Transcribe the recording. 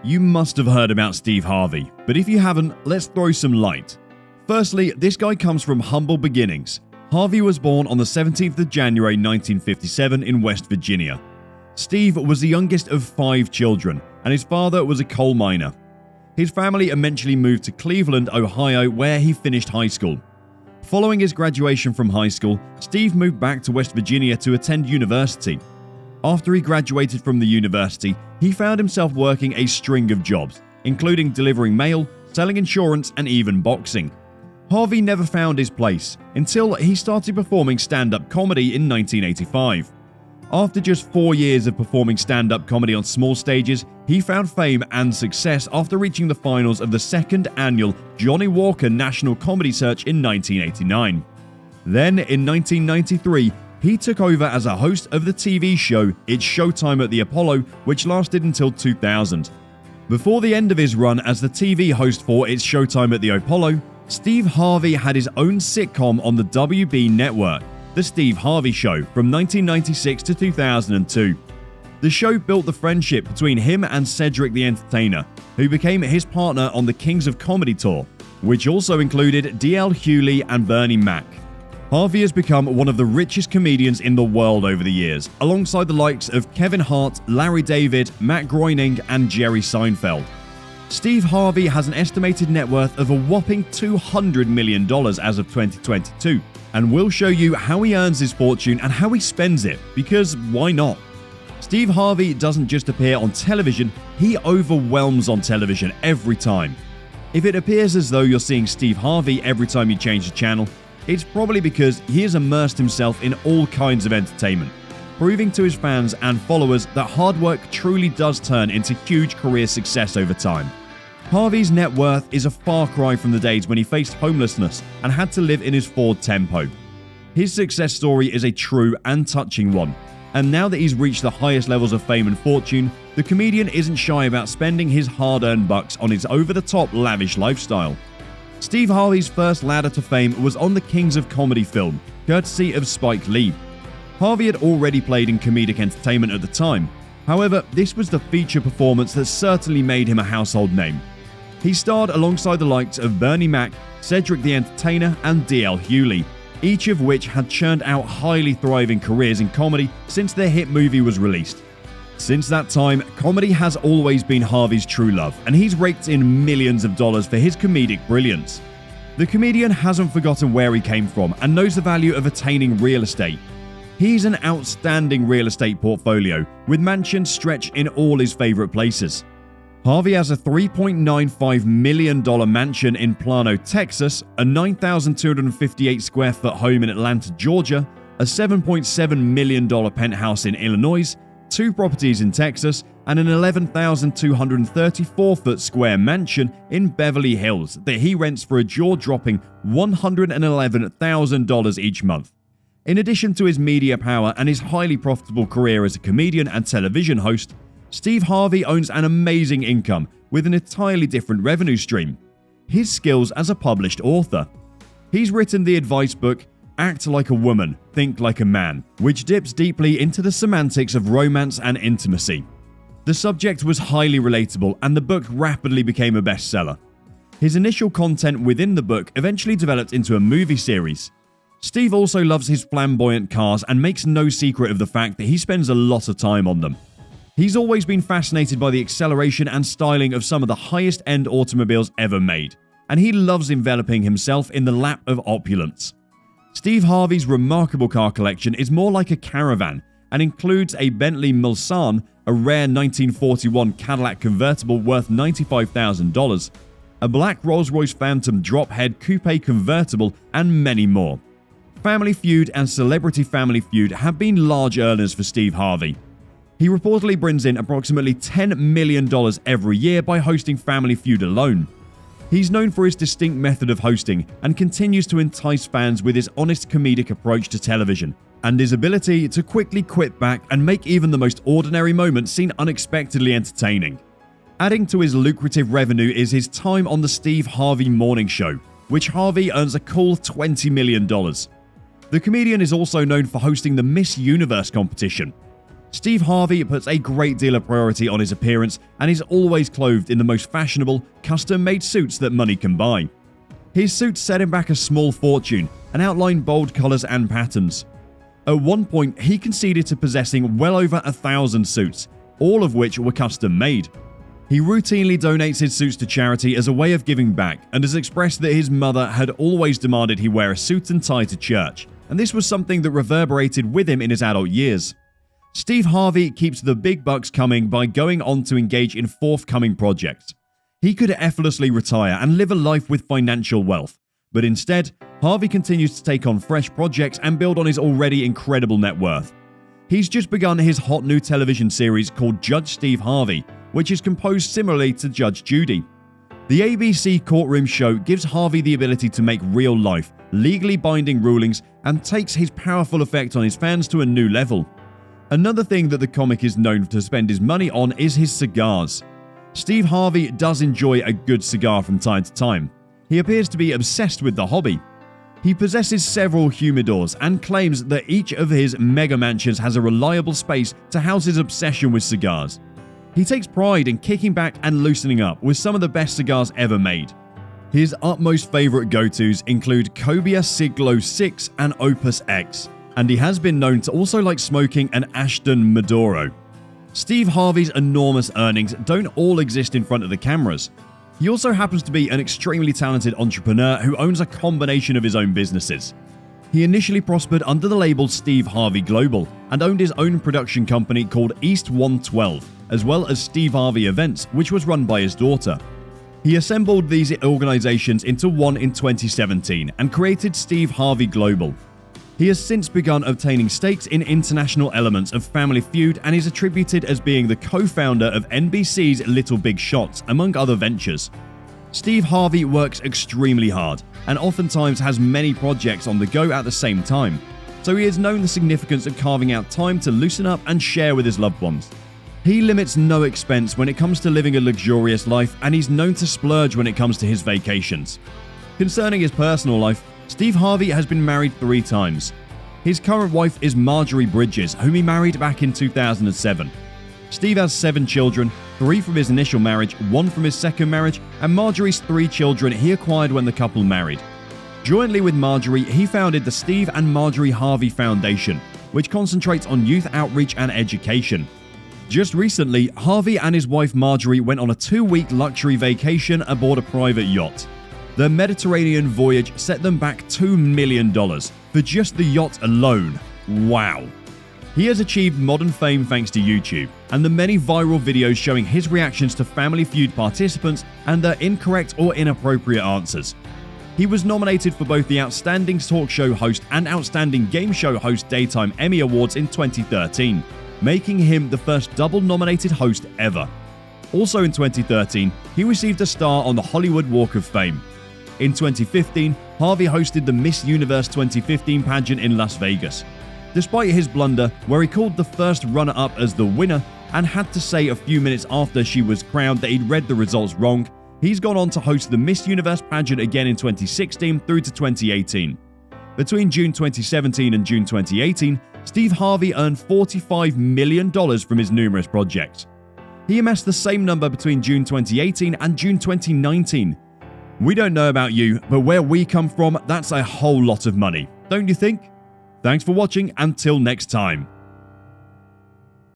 You must have heard about Steve Harvey, but if you haven't, let's throw some light. Firstly, this guy comes from humble beginnings. Harvey was born on the 17th of January 1957 in West Virginia. Steve was the youngest of 5 children, and his father was a coal miner. His family eventually moved to Cleveland, Ohio, where he finished high school. Following his graduation from high school, Steve moved back to West Virginia to attend university. After he graduated from the university, he found himself working a string of jobs, including delivering mail, selling insurance, and even boxing. Harvey never found his place until he started performing stand-up comedy in 1985. After just 4 years of performing stand-up comedy on small stages, he found fame and success after reaching the finals of the 2nd annual Johnny Walker National Comedy Search in 1989. Then, in 1993, he took over as a host of the TV show It's Showtime at the Apollo, which lasted until 2000. Before the end of his run as the TV host for It's Showtime at the Apollo, Steve Harvey had his own sitcom on the WB network, The Steve Harvey Show, from 1996 to 2002. The show built the friendship between him and Cedric the Entertainer, who became his partner on the Kings of Comedy tour, which also included D.L. Hewley and Bernie Mac. Harvey has become one of the richest comedians in the world over the years, alongside the likes of Kevin Hart, Larry David, Matt Groening, and Jerry Seinfeld. Steve Harvey has an estimated net worth of a whopping $200 million as of 2022, and we'll show you how he earns his fortune and how he spends it, because why not? Steve Harvey doesn't just appear on television, he overwhelms on television every time. If it appears as though you're seeing Steve Harvey every time you change the channel, it's probably because he has immersed himself in all kinds of entertainment, proving to his fans and followers that hard work truly does turn into huge career success over time. Harvey's net worth is a far cry from the days when he faced homelessness and had to live in his Ford Tempo. His success story is a true and touching one, and now that he's reached the highest levels of fame and fortune, the comedian isn't shy about spending his hard-earned bucks on his over-the-top lavish lifestyle. Steve Harvey's first ladder to fame was on the Kings of Comedy film, courtesy of Spike Lee. Harvey had already played in comedic entertainment at the time. However, this was the feature performance that certainly made him a household name. He starred alongside the likes of Bernie Mac, Cedric the Entertainer, and D.L. Hewley, each of which had churned out highly thriving careers in comedy since their hit movie was released. Since that time, comedy has always been Harvey's true love, and he's raked in millions of dollars for his comedic brilliance. The comedian hasn't forgotten where he came from and knows the value of attaining real estate. He's an outstanding real estate portfolio, with mansions stretched in all his favorite places. Harvey has a $3.95 million mansion in Plano, Texas, a 9,258 square foot home in Atlanta, Georgia, a $7.7 million penthouse in Illinois, 2 properties in Texas, and an 11,234 foot square mansion in Beverly Hills that he rents for a jaw-dropping $111,000 each month. In addition to his media power and his highly profitable career as a comedian and television host, Steve Harvey owns an amazing income with an entirely different revenue stream: his skills as a published author. He's written the advice book, Act Like a Woman, Think Like a Man, which dips deeply into the semantics of romance and intimacy. The subject was highly relatable, and the book rapidly became a bestseller. His initial content within the book eventually developed into a movie series. Steve also loves his flamboyant cars and makes no secret of the fact that he spends a lot of time on them. He's always been fascinated by the acceleration and styling of some of the highest-end automobiles ever made, and he loves enveloping himself in the lap of opulence. Steve Harvey's remarkable car collection is more like a caravan and includes a Bentley Mulsanne, a rare 1941 Cadillac convertible worth $95,000, a black Rolls-Royce Phantom drop-head coupe convertible, and many more. Family Feud and Celebrity Family Feud have been large earners for Steve Harvey. He reportedly brings in approximately $10 million every year by hosting Family Feud alone. He's known for his distinct method of hosting and continues to entice fans with his honest comedic approach to television and his ability to quickly quip back and make even the most ordinary moments seem unexpectedly entertaining. Adding to his lucrative revenue is his time on the Steve Harvey Morning Show, which Harvey earns a cool $20 million. The comedian is also known for hosting the Miss Universe competition. Steve Harvey puts a great deal of priority on his appearance and is always clothed in the most fashionable, custom-made suits that money can buy. His suits set him back a small fortune and outline bold colors and patterns. At one point, he conceded to possessing well over 1,000 suits, all of which were custom-made. He routinely donates his suits to charity as a way of giving back and has expressed that his mother had always demanded he wear a suit and tie to church, and this was something that reverberated with him in his adult years. Steve Harvey keeps the big bucks coming by going on to engage in forthcoming projects. He could effortlessly retire and live a life with financial wealth, but instead, Harvey continues to take on fresh projects and build on his already incredible net worth. He's just begun his hot new television series called Judge Steve Harvey, which is composed similarly to Judge Judy. The ABC courtroom show gives Harvey the ability to make real-life, legally binding rulings and takes his powerful effect on his fans to a new level. Another thing that the comic is known to spend his money on is his cigars. Steve Harvey does enjoy a good cigar from time to time. He appears to be obsessed with the hobby. He possesses several humidors and claims that each of his mega mansions has a reliable space to house his obsession with cigars. He takes pride in kicking back and loosening up with some of the best cigars ever made. His utmost favorite go-tos include Cobia Siglo 6 and Opus X, and he has been known to also like smoking an Ashton Maduro. Steve Harvey's enormous earnings don't all exist in front of the cameras. He also happens to be an extremely talented entrepreneur who owns a combination of his own businesses. He initially prospered under the label Steve Harvey Global and owned his own production company called East 112, as well as Steve Harvey Events, which was run by his daughter. He assembled these organizations into one in 2017 and created Steve Harvey Global. He has since begun obtaining stakes in international elements of Family Feud and is attributed as being the co-founder of NBC's Little Big Shots, among other ventures. Steve Harvey works extremely hard and oftentimes has many projects on the go at the same time, so he has known the significance of carving out time to loosen up and share with his loved ones. He limits no expense when it comes to living a luxurious life, and he's known to splurge when it comes to his vacations. Concerning his personal life, Steve Harvey has been married 3 times. His current wife is Marjorie Bridges, whom he married back in 2007. Steve has 7 children, 3 from his initial marriage, 1 from his second marriage, and Marjorie's 3 children he acquired when the couple married. Jointly with Marjorie, he founded the Steve and Marjorie Harvey Foundation, which concentrates on youth outreach and education. Just recently, Harvey and his wife Marjorie went on a 2-week luxury vacation aboard a private yacht. Their Mediterranean voyage set them back $2 million for just the yacht alone. Wow. He has achieved modern fame thanks to YouTube and the many viral videos showing his reactions to Family Feud participants and their incorrect or inappropriate answers. He was nominated for both the Outstanding Talk Show Host and Outstanding Game Show Host Daytime Emmy Awards in 2013, making him the first double-nominated host ever. Also in 2013, he received a star on the Hollywood Walk of Fame. In 2015, Harvey hosted the Miss Universe 2015 pageant in Las Vegas. Despite his blunder, where he called the first runner-up as the winner and had to say a few minutes after she was crowned that he'd read the results wrong, he's gone on to host the Miss Universe pageant again in 2016 through to 2018. Between June 2017 and June 2018, Steve Harvey earned $45 million from his numerous projects. He amassed the same number between June 2018 and June 2019. We don't know about you, but where we come from, that's a whole lot of money, don't you think? Thanks for watching, until next time.